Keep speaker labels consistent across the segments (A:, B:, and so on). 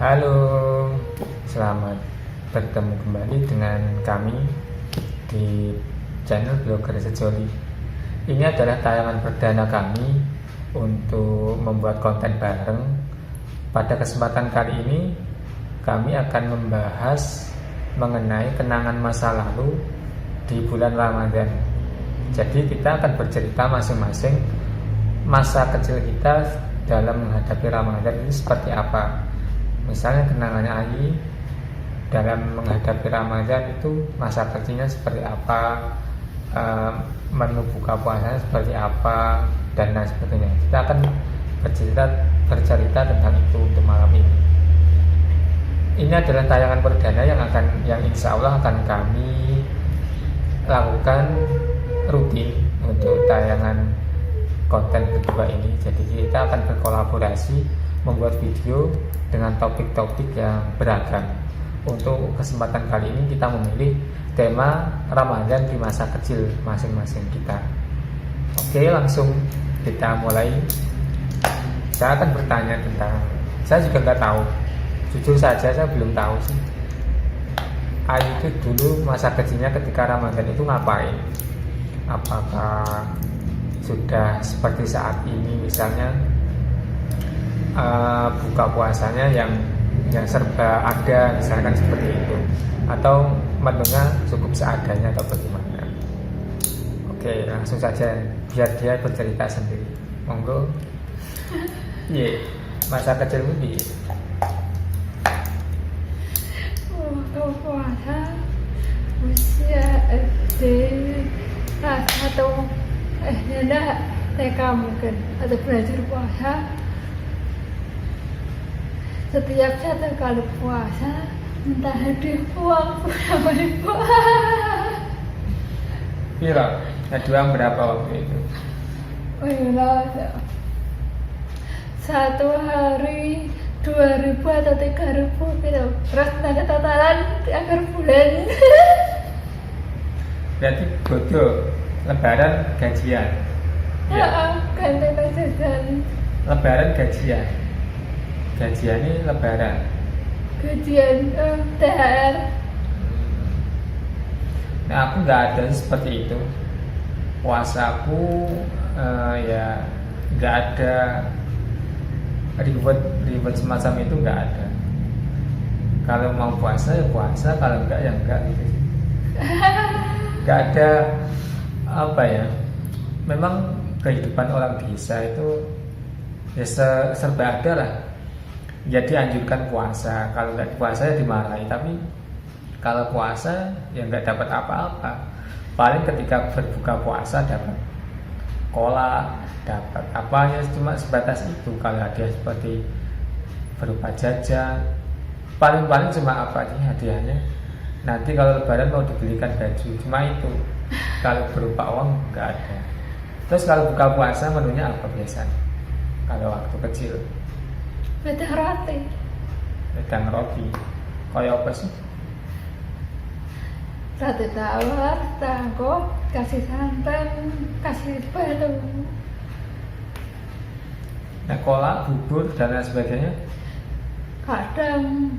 A: Halo, selamat bertemu kembali dengan kami di channel Blogger Sejoli. Ini adalah tayangan perdana kami untuk membuat konten bareng. Pada kesempatan kali ini, kami akan membahas mengenai kenangan masa lalu di bulan Ramadan. Jadi kita akan bercerita masing-masing masa kecil kita dalam menghadapi Ramadan ini seperti apa. Misalnya kenangannya Ayi dalam menghadapi Ramadan itu masa kecilnya seperti apa, menu buka puasanya seperti apa, dan lain sebagainya. Kita akan bercerita tentang itu untuk malam ini. Ini adalah tayangan perdana yang insya Allah akan kami lakukan rutin untuk tayangan konten kedua ini. Jadi kita akan berkolaborasi membuat video dengan topik-topik yang beragam. Untuk kesempatan kali ini kita memilih tema Ramadan di masa kecil masing-masing kita. Oke, langsung kita mulai. Saya akan bertanya tentang, saya juga nggak tahu, jujur saja saya belum tahu sih, Ayu itu dulu masa kecilnya ketika Ramadan itu ngapain. Apakah sudah seperti saat ini misalnya buka puasanya yang serba ada, misalkan seperti itu, atau menunya cukup seadanya atau bagaimana? Oke, langsung saja biar dia bercerita sendiri. Monggo. Iya, masa kecilmu di
B: puasa usia SD atau TK mungkin, atau belajar puasa. Setiap satu kali puasa minta hadiah uang berapa ribu.
A: Pira? Hadiah uang berapa waktu itu?
B: Oh iya, satu hari 2.000 atau 3.000 gitu. Terus ada totalan akhir bulan.
A: Berarti bodoh. Lebaran gajian.
B: Ya, ganti jajan.
A: Lebaran gajian. Gajian ini lebaran.
B: Gajian THR.
A: Nah, aku nggak ada seperti itu. Puasaku ya nggak ada reward semacam itu, nggak ada. Kalau mau puasa ya puasa, kalau enggak ya enggak gitu. Nggak ada apa ya. Memang kehidupan orang desa itu ya serba ada lah. Ya dianjurkan puasa, kalau nggak puasa ya dimarahi. Tapi kalau puasa ya nggak dapat apa-apa. Paling ketika berbuka puasa dapat kolak, dapat apa ya, cuma sebatas itu. Kalau hadiah seperti berupa jajan, paling cuma apa nih hadiahnya. Nanti kalau lebaran mau dibelikan baju, cuma itu. Kalau berupa uang nggak ada. Terus kalau buka puasa menunya apa biasanya? Kalau waktu kecil
B: Wedang roti.
A: wedang roti. Kayak apa sih?
B: Roti tawar, tangkok, kasih santan, kasih batu.
A: Nah, kolak, bubur dan lain sebagainya.
B: Kadang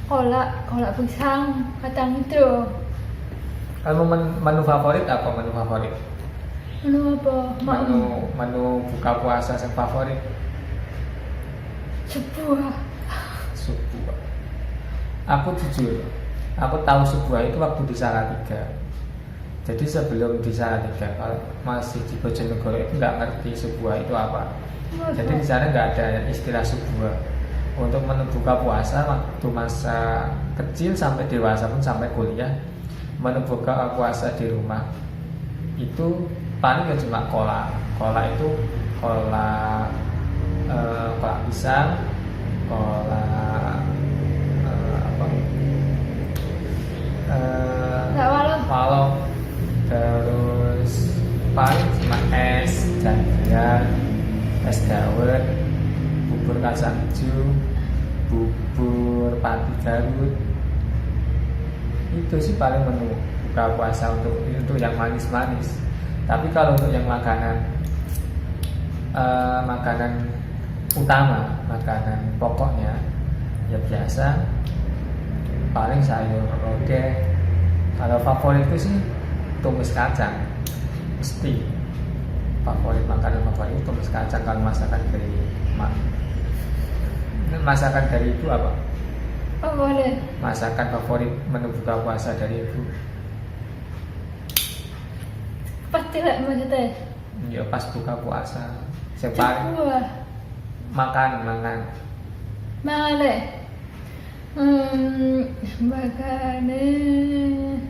B: kolak pisang, kacang hijau.
A: Kalau menu favorit apa? Menu favorit?
B: Menu apa?
A: Menu buka puasa yang favorit?
B: Sebuah.
A: Sebuah. Aku jujur, aku tahu sebuah itu waktu di Salatiga. Jadi sebelum di Salatiga, kalau masih di Bojonegoro itu nggak ngerti sebuah itu apa. Jadi di sana nggak ada istilah sebuah. Untuk menu buka puasa waktu masa kecil sampai dewasa pun sampai kuliah, menu buka puasa di rumah itu paling ya cuma kolak. Kolak itu kolak pisang, kolak walong, terus paling cuma es janjian, es dawet, bubur kacang hijau, bubur pati Garut. Itu sih paling menu buka puasa untuk yang manis-manis. Tapi kalau untuk yang makanan utama, makanan pokoknya ya biasa, paling sayur lodeh. Kalau favoritku sih tumis kacang, mesti makanan favorit tumis kacang. Kalau masakan dari ibu apa?
B: Oh boleh.
A: Masakan favorit menu buka puasa dari ibu?
B: Pasti lah maksudnya.
A: Ya pas buka puasa. Sepaling
B: Buah.
A: makan.
B: Mana? Makanan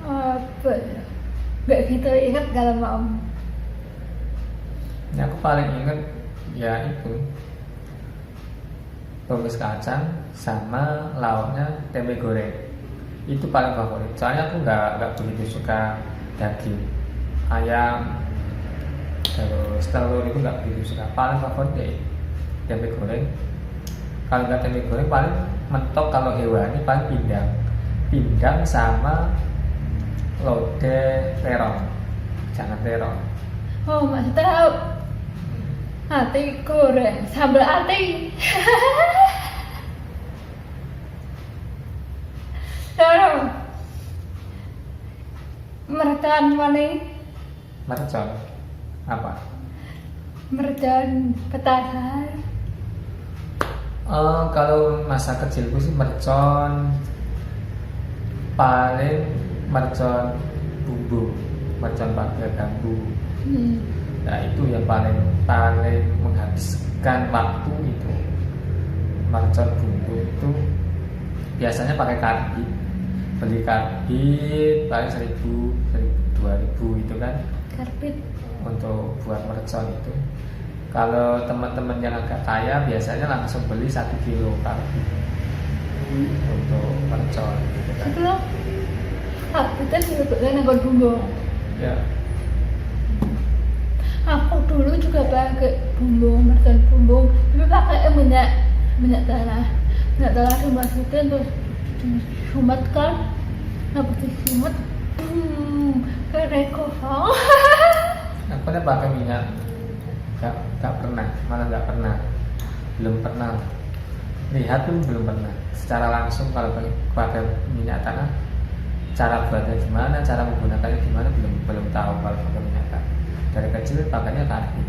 B: apa ya? Gak gitu ingat kalau mau.
A: Ya, aku paling inget ya itu tumis kacang sama lauknya tempe goreng. Itu paling favorit. Soalnya aku nggak begitu suka daging ayam, terus telur itu nggak begitu suka. Paling favorit ya tempe goreng. Kalau nggak tempe goreng paling mentok, kalau hewani paling pindang sama lodeh terong. Jangan terong.
B: Oh masih tahu. Hati goreng sambal hati. Terus mercon mana?
A: Mercon apa?
B: Mercon petasan.
A: Kalau masa kecilku sih mercon, paling mercon bumbu, mercon pakai bambu. Nah itu yang paling menghabiskan waktu itu. Mercon bumbu itu biasanya pakai karbit. Beli karbit paling 1.000, 2.000 itu kan
B: Karbit.
A: untuk buat mercon itu. Kalau teman-teman yang agak kaya biasanya langsung beli 1 kilo karbit untuk mercon gitu kan.
B: Itu loh. Karbitnya disebutkan dengan bumbu.
A: Ya,
B: Aku dulu juga pakai mercon bumbu, tapi pakai minyak tanah dimasukin terus disumet kan, habis disumet, kayak kosong.
A: aku udah pakai minyak, nggak pernah, malah nggak pernah, belum pernah lihat pun belum pernah secara langsung. Kalau pakai minyak tanah, cara buatnya gimana, cara menggunakannya gimana, belum tahu. Kalau pakai minyak tanah dari kecil pakainya karbit.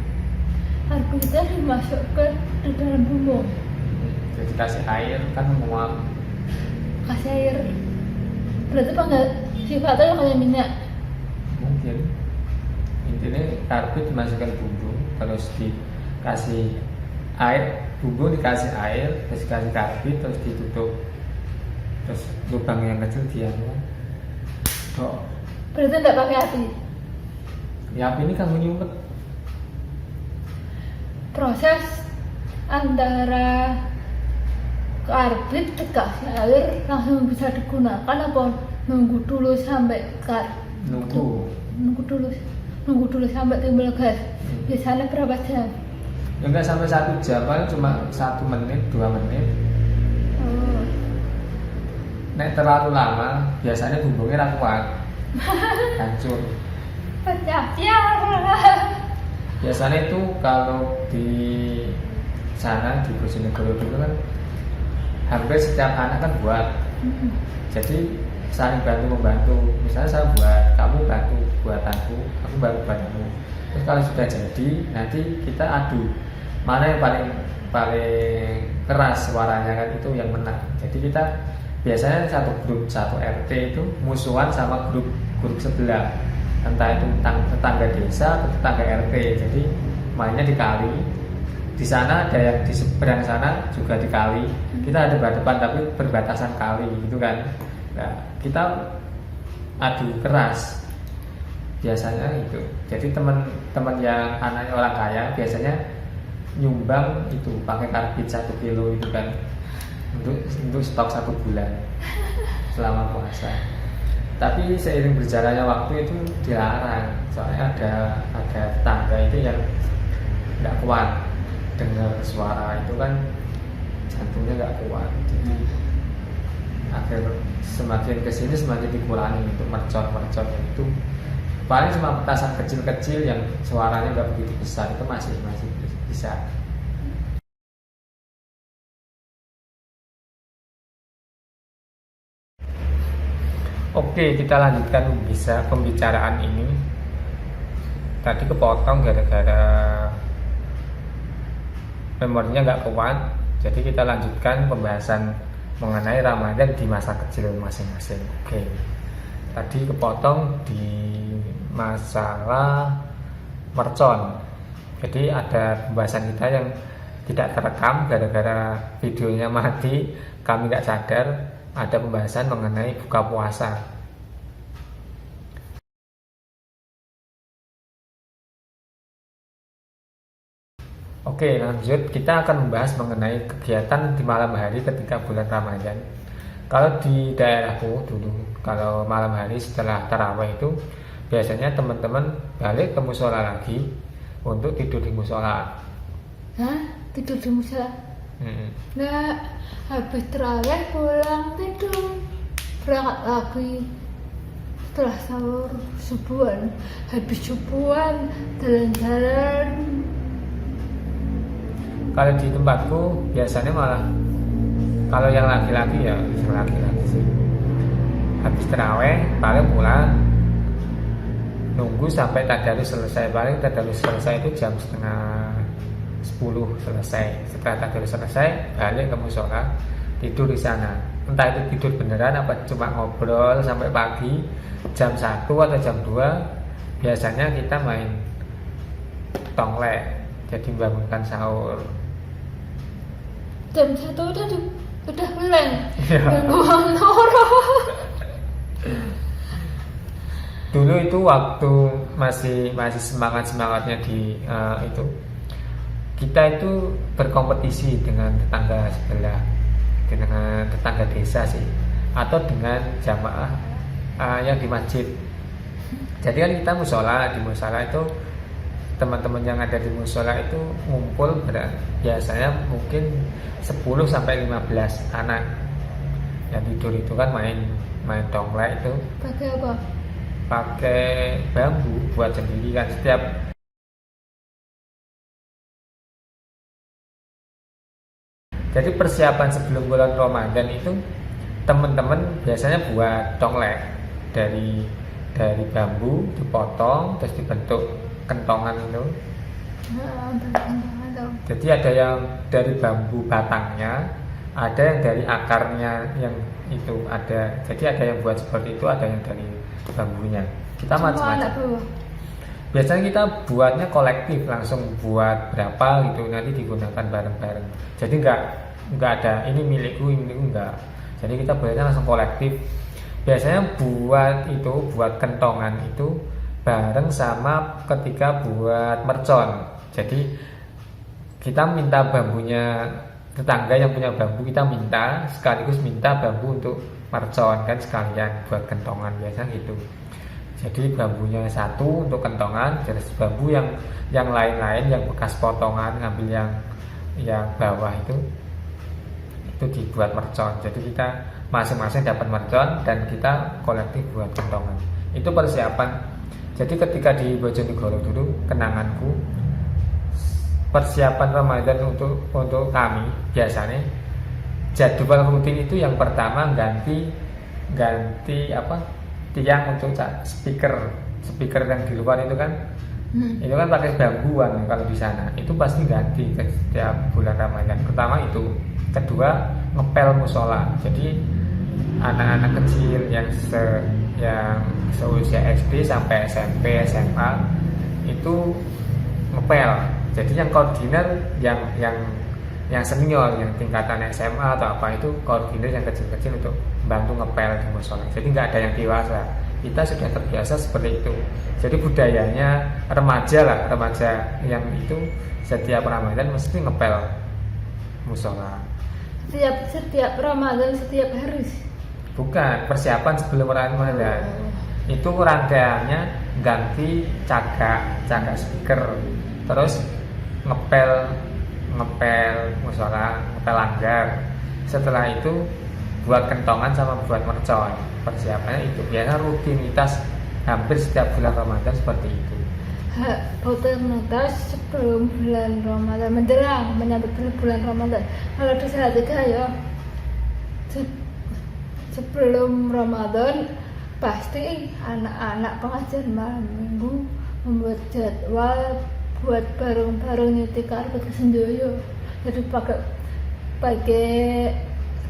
B: Karbitnya dimasukkan di dalam bumbu,
A: Jadi kasih air kan menguap.
B: kasih air. Berarti panggil sifatnya kayak minyak.
A: Mungkin intinya karbit dimasukkan bumbu, terus dikasih air, bumbu dikasih air, terus dikasih karbit, terus ditutup, terus lubang yang kecil diamnya.
B: Berarti tidak pakai api.
A: Ya api ini kan menyumet.
B: Proses antara karbit dikasih air langsung bisa digunakan apa nunggu dulu sampai nunggu dulu sampai timbul gas? Biasanya berapa jam?
A: Ya enggak sampai 1 jam, paling cuma 1 menit, 2 menit. Nek terlalu lama biasanya bumbunya ra kuat, hancur.
B: Pecah.
A: Biasanya itu kalau di sana di Bojonegoro dulu kan hampir setiap anak kan buat. Jadi saling bantu-membantu. Misalnya saya buat, kamu bantu buatanku, aku bantu buatanmu. Terus kalau sudah jadi, nanti kita adu mana yang paling keras suaranya, kan itu yang menang. Jadi kita biasanya satu grup, satu RT itu musuhan sama grup sebelah, entah itu tetangga desa atau tetangga RT. Jadi mainnya di kali. Di sana ada yang di seberang sana juga di kali. Kita ada berhadapan tapi berbatasan kali gitu kan. Nah, kita adu keras biasanya itu. Jadi teman-teman yang anaknya orang kaya biasanya nyumbang itu pakai karbit 1 kilo itu kan untuk stok 1 bulan selama puasa. Tapi seiring berjalannya waktu itu dilarang, soalnya ada tetangga itu yang nggak kuat dengar suara itu kan, jantungnya nggak kuat. Jadi akhir semakin kesini semakin dikurangi untuk mercon itu. Paling cuma petasan kecil-kecil yang suaranya nggak begitu besar itu masih bisa. Oke, kita lanjutkan bisa pembicaraan ini. Tadi kepotong gara-gara memorinya nggak kuat. Jadi kita lanjutkan pembahasan mengenai Ramadan di masa kecil masing-masing. Oke, tadi kepotong di masalah mercon. Jadi ada pembahasan kita yang tidak terekam gara-gara videonya mati, kami nggak sadar. Ada pembahasan mengenai buka puasa. Oke, lanjut kita akan membahas mengenai kegiatan di malam hari ketika bulan Ramadan. Kalau di daerahku dulu, kalau malam hari setelah tarawih itu biasanya teman-teman balik ke musola lagi untuk tidur di musola.
B: Hah? Tidur di musola? Nggak, habis terawih pulang tidur, berangkat lagi setelah sahur subuhan, habis subuhan jalan-jalan.
A: Kalau di tempatku biasanya malah kalau yang laki-laki ya yang laki-laki sih habis terawih paling pulang nunggu sampai tadarus selesai. Paling tadarus selesai itu jam setengah 10 selesai. Setelah tadarus selesai balik ke musola tidur di sana. Entah itu tidur beneran apa cuma ngobrol sampai pagi jam 1 atau jam 2. Biasanya kita main tonglek, jadi bangunkan sahur.
B: Jam 1 udah blank.
A: Ya. Dulu itu waktu masih semangatnya di itu kita itu berkompetisi dengan tetangga sebelah, dengan tetangga desa sih, atau dengan jamaah yang di masjid. Jadi kan kita di musola itu teman-teman yang ada di musola itu ngumpul biasanya mungkin 10 sampai 15 anak yang tidur itu kan main tonglek itu
B: Pakai apa?
A: pakai bambu buat sendiri kan. Setiap jadi persiapan sebelum bulan Ramadan itu teman-teman biasanya buat tonglek dari bambu dipotong terus dibentuk kentongan itu. Jadi ada yang dari bambu batangnya, ada yang dari akarnya yang itu ada. Jadi ada yang buat seperti itu, ada yang dari bambunya. Kita macam-macam. Biasanya kita buatnya kolektif, langsung buat berapa gitu nanti digunakan bareng-bareng. Jadi nggak ada ini milikku enggak. Jadi kita buatnya langsung kolektif. Biasanya buat kentongan itu bareng sama ketika buat mercon. Jadi kita minta bambunya tetangga yang punya bambu, kita minta sekaligus minta bambu untuk mercon kan sekalian buat kentongan biasa gitu. Jadi bambunya satu untuk kentongan, terus bambu yang lain-lain yang bekas potongan ngambil yang bawah itu dibuat mercon. Jadi kita masing-masing dapat mercon dan kita kolektif buat kentongan. Itu persiapan. Jadi ketika di Bojonegoro dulu kenanganku persiapan Ramadan untuk kami biasanya jadwal rutin itu yang pertama ganti tiang untuk speaker yang di luar itu kan itu kan pakai bambuan. Kalau di sana itu pasti ganti setiap bulan Ramadan. Pertama itu, kedua ngepel musola. Jadi anak-anak kecil yang seusia SD sampai SMP SMA itu ngepel. Jadi yang koordinir yang senior, yang tingkatan SMA atau apa itu koordinir yang kecil-kecil untuk bantu ngepel di musola. Jadi nggak ada yang dewasa. Kita sudah terbiasa seperti itu. Jadi budayanya remaja yang itu setiap Ramadan mesti ngepel musola.
B: Setiap Ramadan setiap hari.
A: Bukan, persiapan sebelum Ramadan. Itu rangkaiannya ganti cagak speaker, terus ngepel musola, ngepel langgar. Setelah itu buat kentongan sama buat mercon. Persiapannya itu biasa rutinitas hampir setiap bulan Ramadan seperti itu.
B: Rutinitas sebelum bulan Ramadan menjelang menyambut bulan Ramadan. Kalau di Salatiga ya sebelum Ramadan pasti anak-anak pengajian malam minggu membuat jadwal buat bareng-bareng nyetir karpet ke Senjoyo. Jadi pakai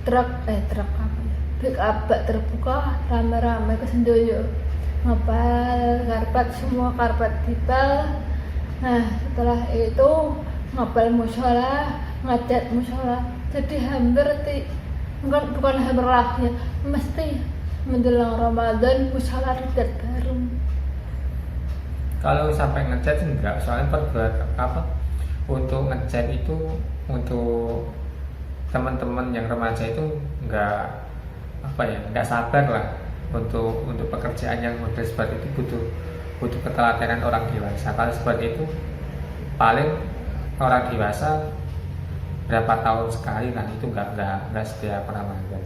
B: truk apa ya, pick up bak terbuka rame-rame ke Senjoyo, ngepel karpet, semua karpet dipel. Nah setelah itu ngepel musola, ngecat musola. Jadi hampir bukan hampir lah ya, mesti menjelang Ramadan musola dicat bareng.
A: Kalau sampai ngecat enggak, soalnya untuk ngecat itu untuk teman-teman yang remaja itu enggak enggak sabar lah untuk pekerjaan yang model seperti itu, butuh ketelatenan orang dewasa. Kalau seperti itu paling orang dewasa berapa tahun sekali lah, itu enggak setiap Ramadan.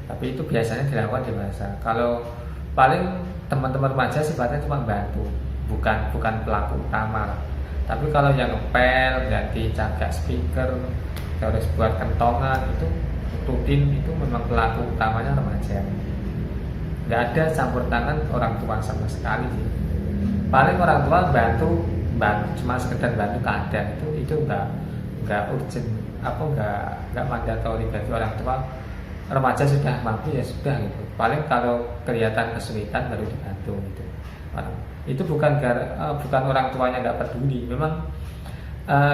A: Tapi itu biasanya dilakukan dewasa. Kalau paling teman-teman remaja sifatnya cuma bantu, bukan pelaku utama. Tapi kalau yang ngepel, ganti cagak speaker, terus buat kentongan, itu rutin, itu memang pelaku utamanya remaja. Nggak ada campur tangan orang tua sama sekali sih. Paling orang tua bantu cuma sekedar bantu keadaan, itu nggak urgent, nggak mandatori bagi orang tua. Remaja sudah mampu ya sudah gitu. Paling kalau kelihatan kesulitan baru dibantu gitu. Itu bukan orang tuanya nggak peduli, memang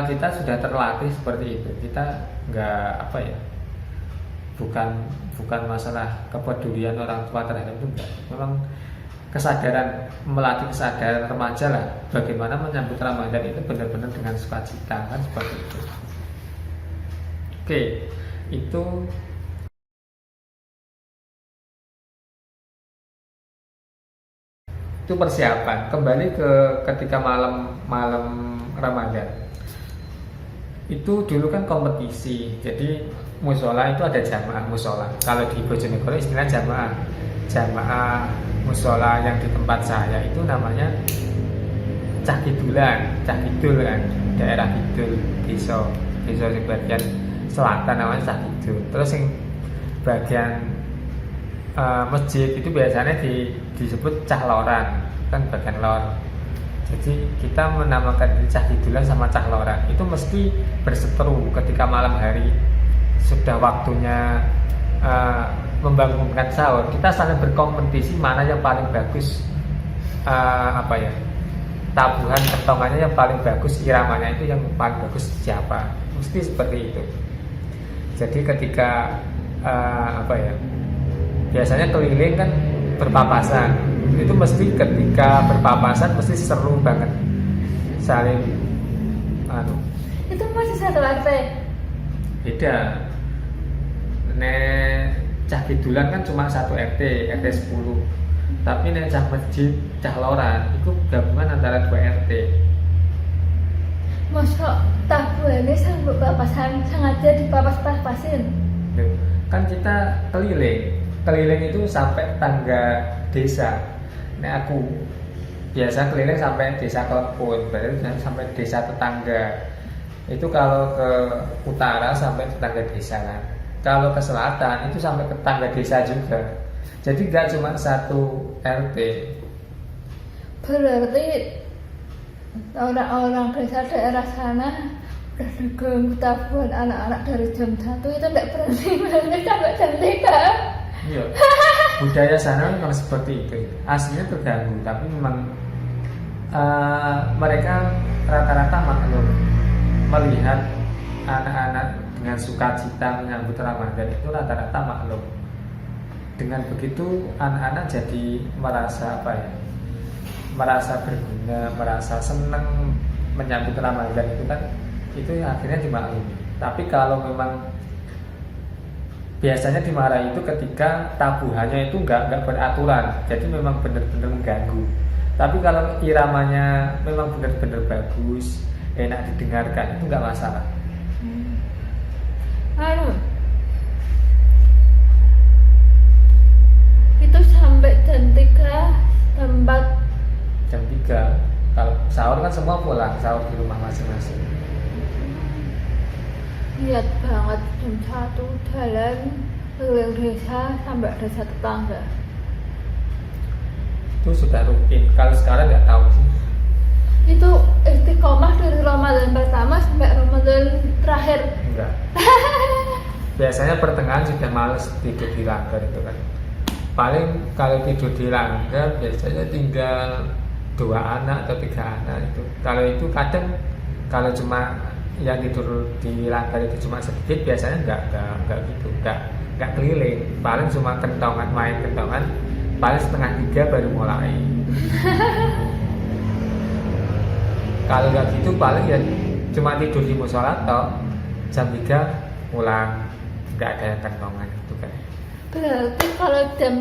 A: kita sudah terlatih seperti itu. Kita nggak bukan masalah kepedulian orang tua terhadap itu, enggak. Memang melatih kesadaran remaja lah, bagaimana menyambut Ramadan itu benar-benar dengan sukacita, kan seperti itu. Oke, itu persiapan. Kembali ke ketika malam Ramadan, itu dulu kan kompetisi. Jadi musola itu ada jamaah musola. Kalau di Bojonegoro istilah jamaah musola yang di tempat saya itu namanya Cah Kidul kan, daerah Kidul, desa di bagian selatan namanya Cah Kidul. Terus yang bagian masjid itu biasanya disebut Cah Loran, kan bagian lor. Jadi kita menamakan Cah Kidulan sama Cah Loran itu mesti berseteru ketika malam hari sudah waktunya membangunkan sahur. Kita saling berkompetisi mana yang paling bagus, tabuhan kentongannya yang paling bagus, iramanya itu yang paling bagus siapa, mesti seperti itu. Jadi ketika biasanya keliling kan berpapasan, itu mesti ketika berpapasan mesti seru banget, saling
B: Itu masih satu RT?
A: Beda. Cah Kidulan kan cuma satu RT 10. Tapi Cah Masjid, Cah Loran itu gabungan antara 2 RT.
B: Masa tabuhannya sampai papasan sengaja dipapas-papasin?
A: Kan kita keliling itu sampai tetangga desa. Aku biasa keliling sampai desa Klepun, berarti sampai desa tetangga. Itu kalau ke utara sampai tetangga desa kan. Kalau ke selatan itu sampai ke tetangga desa juga. Jadi nggak cuma satu RT.
B: Berarti orang-orang desa daerah sana udah diganggu tabuhan anak-anak dari jam 1 itu tidak berhenti sampai jam 3.
A: Iya. Budaya sana memang seperti itu. Aslinya terganggu, tapi memang mereka rata-rata maklum melihat anak-anak dengan sukacita menyambut Ramadan, itu rata-rata maklum. Dengan begitu anak-anak jadi merasa merasa berguna, merasa senang menyambut Ramadan itu kan, itu akhirnya dimaklumi. Tapi kalau memang biasanya dimarahi itu ketika tabuhannya itu nggak beraturan, jadi memang benar-benar mengganggu. Tapi kalau iramanya memang benar-benar bagus, enak didengarkan, itu nggak masalah.
B: Itu sampai jam 3 tempat.
A: Jam 3 kalau sahur kan semua pulang sahur di rumah masing-masing.
B: Lihat banget jam 1 jalan keliling desa sampai desa tetangga.
A: itu sudah rutin. Kalau sekarang nggak tahu sih.
B: Itu istiqomah dari Ramadan pertama sampai Ramadan terakhir.
A: Enggak. Biasanya pertengahan sudah males tidur di langgar itu kan. Paling kalau tidur di langgar biasanya tinggal 2 anak atau 3 anak itu. Kalau itu kadang kalau cuma yang tidur di langgar itu cuma sedikit, biasanya enggak gitu, enggak keliling. Paling cuma kentongan, main kentongan. Paling 2:30 baru mulai. Kalau nggak gitu paling ya cuma tidur di musola toh, jam 3 pulang, nggak ada yang kentongan gitu kan.
B: Berarti kalau jam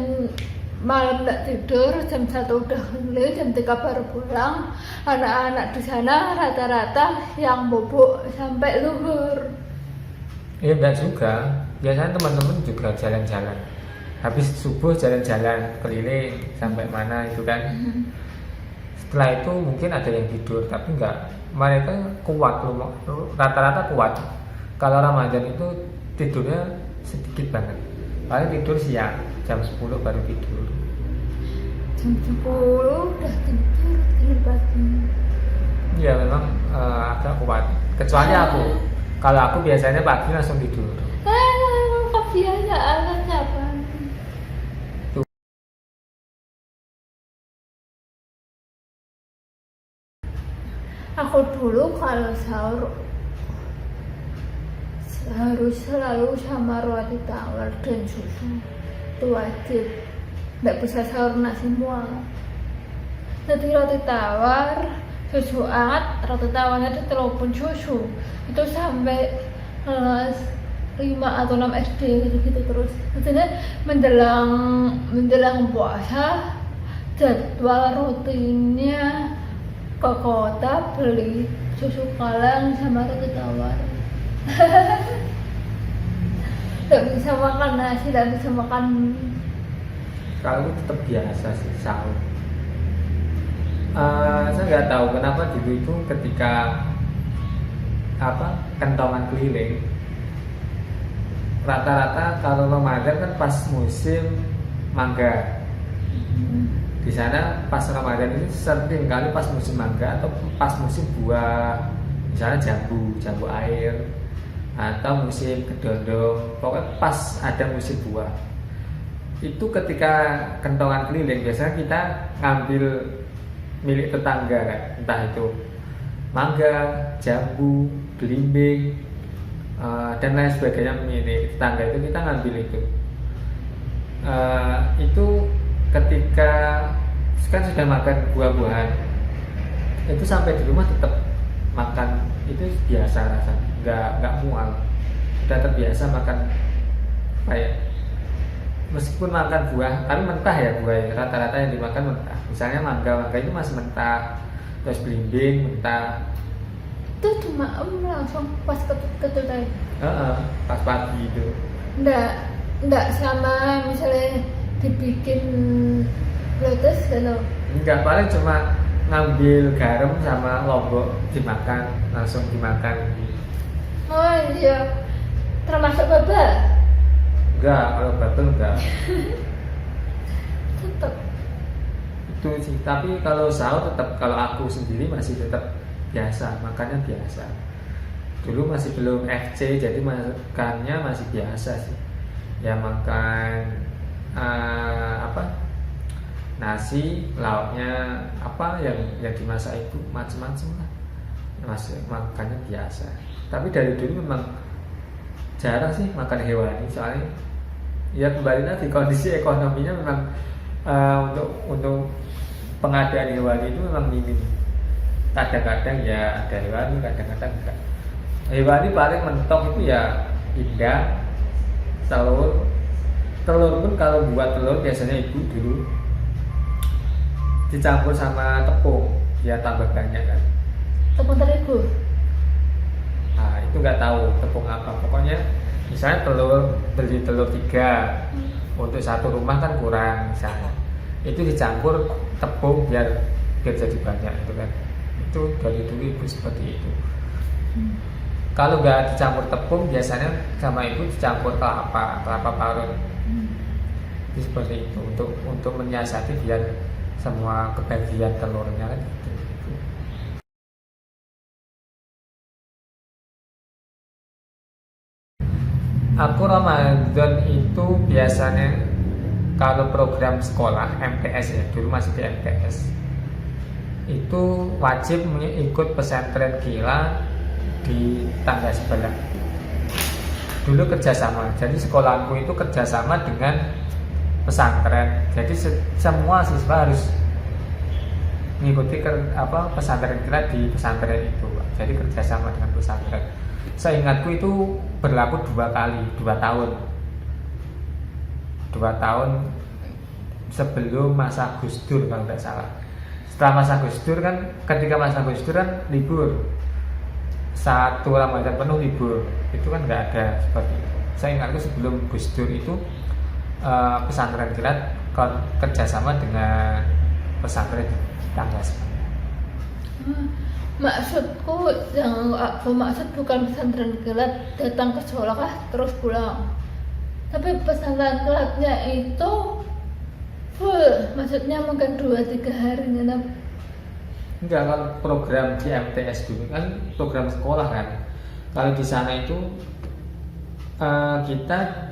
B: malam nggak tidur, jam 1 udah keliling, jam 3 baru pulang. Anak-anak di sana rata-rata yang bobok sampai zuhur.
A: Ya enggak juga, biasanya teman-teman juga jalan-jalan. Habis subuh jalan-jalan keliling sampai mana itu kan. Setelah itu mungkin ada yang tidur, tapi enggak, mereka kuat, rata-rata kuat. Kalau Ramadan itu tidurnya sedikit banget, paling tidur siang, jam 10 baru tidur.
B: Jam 10 udah tidur pagi.
A: Ya memang agak kuat, kecuali aku. Kalau aku biasanya pagi langsung tidur.
B: Kebiasaan apa? Aku dulu kalau sahur harus selalu sama roti tawar dan susu, itu wajib. Nggak bisa sahur nasi mual. Jadi roti tawar, susu hangat, roti tawarnya itu telepon susu. Itu sampai kelas 5 atau 6 SD gitu terus. Maksudnya menjelang puasa, jadwal rutinnya ke kota beli susu kalang sama roti tawar. Tidak bisa makan nasi, tidak bisa makan.
A: Kalau tetap biasa sih sahur. Saya nggak tahu kenapa dulu itu ketika kentongan keliling, rata-rata kalau Ramadan kan pas musim mangga. Di sana pas Ramadan ini sering kali pas musim mangga atau pas musim buah, misalnya jambu air, atau musim kedondong, pokoknya pas ada musim buah. Itu ketika kentongan keliling biasanya kita ngambil milik tetangga kan, entah itu mangga, jambu, belimbing, dan lain sebagainya milik tetangga, itu kita ngambil itu. Itu ketika kan sudah makan buah-buahan, itu sampai di rumah tetap makan itu biasa rasanya, nggak mual, sudah terbiasa makan kayak meskipun makan buah tapi mentah ya, buah rata-rata yang dimakan mentah. Misalnya mangga itu masih mentah, terus belimbing mentah.
B: Itu cuma langsung pas ketut aja.
A: Pas pagi itu.
B: Enggak sama misalnya dibikin lotus gitu.
A: Enggak, paling cuma ngambil garam sama lombok dimakan, langsung dimakan.
B: Oh iya, termasuk bubble?
A: Enggak, kalau bubble enggak.
B: Tetap.
A: Itu sih, tapi kalau sahur tetap, kalau aku sendiri masih tetap biasa, makannya biasa. Dulu masih belum FC, jadi makannya masih biasa sih. Ya makan nasi, lauknya yang dimasak itu macam-macam lah, masih makannya biasa. Tapi dari dulu memang jarang sih makan hewani, soalnya ya kembali lagi kondisi ekonominya memang untuk pengadaan hewani itu memang minim. Kadang-kadang ya ada hewani, kadang-kadang enggak. Hewani paling mentok itu ya indang, telur pun kalau buat telur biasanya ibu dulu dicampur sama tepung, ya tambah banyak kan.
B: Tepung terigu?
A: Nah itu nggak tahu tepung apa, pokoknya misalnya beli telur 3 untuk satu rumah kan kurang, misalnya itu dicampur tepung biar jadi banyak itu kan. Itu dari dulu ibu seperti itu. Kalau nggak dicampur tepung biasanya sama ibu dicampur kelapa parut. Seperti itu untuk menyiasati biar semua kebagian telurnya kan gitu. Aku Ramadan itu biasanya kalau program sekolah MTS ya, dulu masih di MTS, itu wajib ikut pesantren kilat di tangga sebelah. Dulu kerjasama, jadi sekolahku itu kerjasama dengan pesantren. Jadi semua siswa harus mengikuti pesantren kilat di pesantren itu. Jadi kerjasama dengan pesantren. Seingatku itu berlaku 2 kali, 2 tahun. 2 tahun sebelum masa Gus Dur kalau tidak salah. Setelah masa Gus Dur kan, ketika masa Gus Dur kan libur, 1 Ramadan penuh libur, itu kan nggak ada seperti itu. Saya ingatku sebelum Gus Dur itu pesantren kilat kerjasama dengan pesantren tangga sebelah.
B: Maksudku yang aku maksud bukan pesantren kilat datang ke sekolah terus pulang, tapi pesantren kilatnya itu full, maksudnya mungkin 2-3 hari nginep.
A: Enggak, kalau program di MTS dulu kan program sekolah kan. Kalau di sana itu kita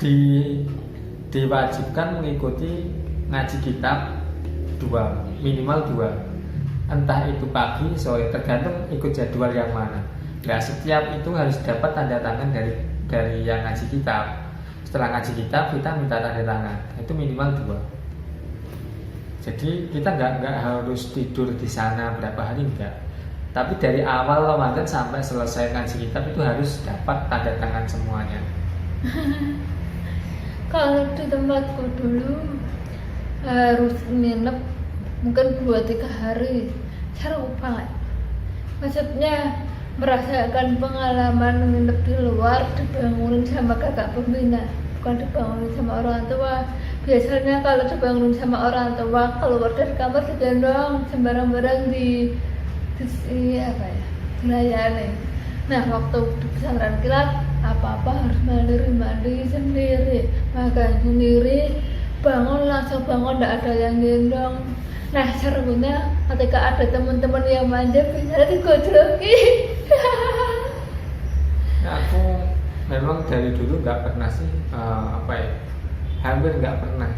A: diwajibkan mengikuti ngaji kitab minimal 2. Entah itu pagi, sore, tergantung ikut jadwal yang mana. Nah, setiap itu harus dapat tanda tangan dari yang ngaji kitab. Setelah ngaji kitab kita minta tanda tangan. Itu minimal 2. Jadi kita nggak harus tidur di sana berapa hari, enggak. Tapi dari awal Ramadan sampai selesai ngaji kitab itu harus dapat tanda tangan semuanya.
B: Kalau di tempatku dulu harus nginep mungkin 2-3 hari, seru banget. Maksudnya merasakan pengalaman nginep di luar, dibangunin sama kakak pembina, bukan dibangunin sama orang tua. Biasanya kalau dibangunin sama orang tua, keluar dari kamar digendong sembarang-barang dilayani. Nah, waktu di pesantren kilat apa-apa harus mandi sendiri, makan sendiri, bangun langsung bangun, tidak ada yang gendong. Nah, serunya ketika ada teman-teman yang manja bisa digojoki.
A: Nah, aku memang dari dulu nggak pernah sih hampir nggak pernah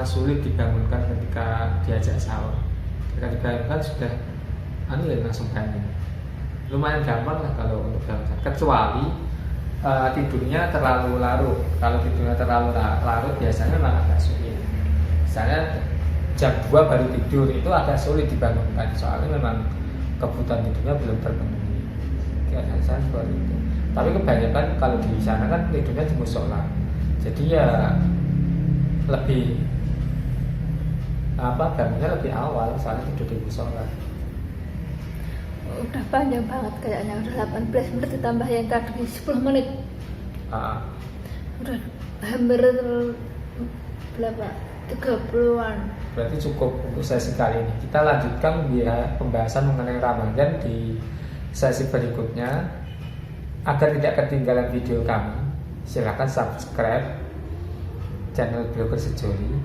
A: sulit dibangunkan ketika diajak sahur. Ketika dibangunkan sudah langsung bangun. Lumayan gampang lah kalau untuk bangun, kecuali tidurnya terlalu larut. Kalau tidurnya terlalu larut biasanya memang agak sulit. Misalnya jam 2 baru tidur, itu agak sulit dibangunkan, soalnya memang kebutuhan tidurnya belum terpenuhi. Kayak saya seperti itu. Tapi kebanyakan kalau di sana kan tidurnya di musola, jadi ya lebih bangunnya lebih awal, soalnya tidur di musola.
B: Udah panjang banget kayaknya, udah 18 menit ditambah yang tadi 10 menit. Udah hampir berapa? 30-an.
A: Berarti cukup untuk sesi kali ini. Kita lanjutkan pembahasan mengenai Ramadan di sesi berikutnya. Agar tidak ketinggalan video kami, silakan subscribe channel Blogger Sejoli.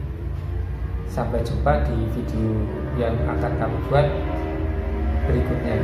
A: Sampai jumpa di video yang akan kami buat berikutnya.